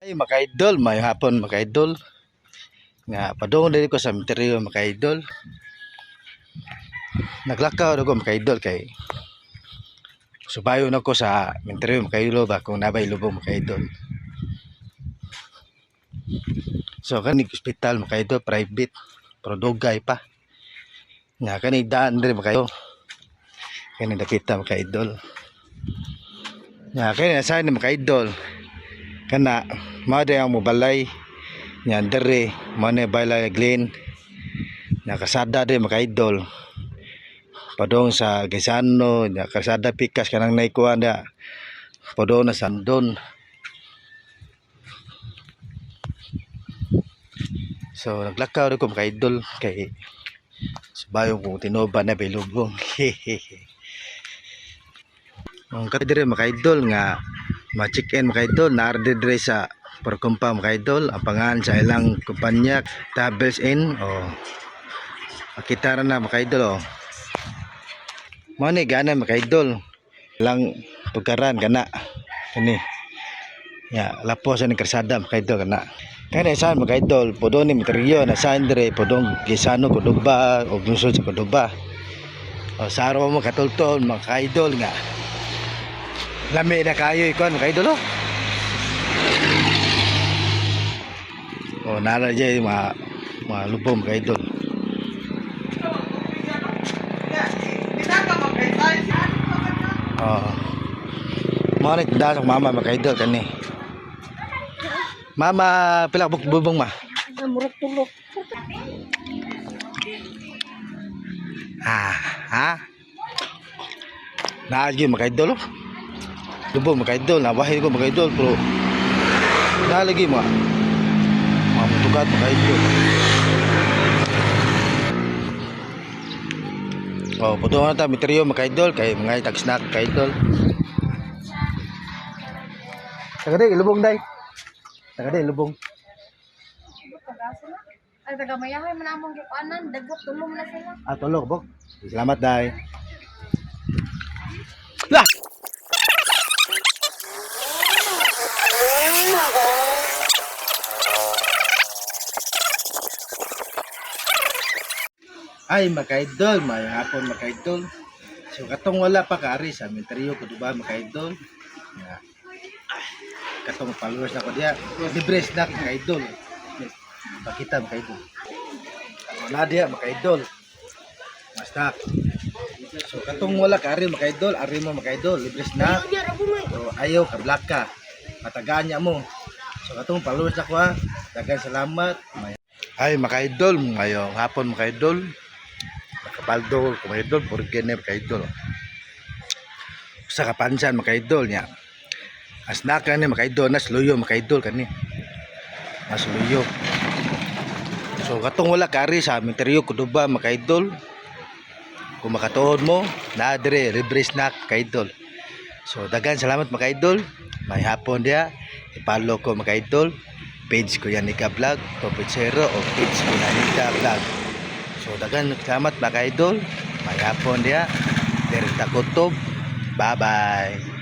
Ay mga idol, may hapon mga idol. Nga padung diri ko sa interior mga idol. Naglakaw ako mga idol kay subayon ako sa interior mga idol ba kung nabay lubong mga idol. So kanig hospital mga idol, private, pero dugay pa. Nga kanig daan diri mga idol. Kanig dapita mga idol. Nga kanig nasan mga idol. Kana mao ang mobalay nya dere mao na balay Glen nakasada de mga idol padong sa Gaisano nya kasada pikas kanang naikuan da padong na Sandon. So naglakaw ko mga idol kay subayong kung tinoba na bilubong. Ang kadire mga idol nga ma-check in mga idol na dire sa Perkumpa mga idol ang pangalan sa ilang kumpanya Travels In makita na mga idol mo ni gana mga idol ilang tugaran kana kani ya lapos ni karsada mga idol kana kani saan mga idol podo ni materiyo na saan dire podong Gisano Cordoba o lungsod sa Cordoba sa araw mo katultol mga idol nga lami na kayo ikon mga idol nara dyan mga lubong mga idol. Mga nagdasok mama mga idol kani mama pila bubong ma murag tulog naagi mga idol lubong mga idol nabahin ko mga idol pero nalagi mga tugat mga idol. Puto na ta materiyo mga idol kay mga tag snack mga idol. Tagadi lubong day. Tagadi lubong. ay taga mayahay man among gipanan dagot tulong na sila Tulog bok. Salamat day. Lah. Ay mga idol, may hapon mga idol. So katong wala pa kaari sa interior ko diba mga idol. Katong followers na ko diya. Libre snack mga idol. Pakita mga idol. Wala diya mga idol. Snack. So katong wala kaari mga idol, ari mo mga idol, libre snack. So ayaw kablaka. Matagaan niya mo. So katong followers na ko daghang salamat. Ay mga idol, ngayong hapon mga idol. Kapaldo mga idol, porgene mga idol. Sa kapansan mga idol niya. Asna ka ni mga idol, nasluyo mga idol kani. Nasluyo. So katong wala kari sa interior Cordoba mga idol. Kung makatuod mo, na dire libre snack mga idol. So dagan salamat mga idol. May hapon dia. I-follow ko mga idol. Page ko Yanika Vlog 2.0 o page ko Yanika Vlog. So dagan salamat mga idol. May hapon dia. Derita kutob. Bye bye.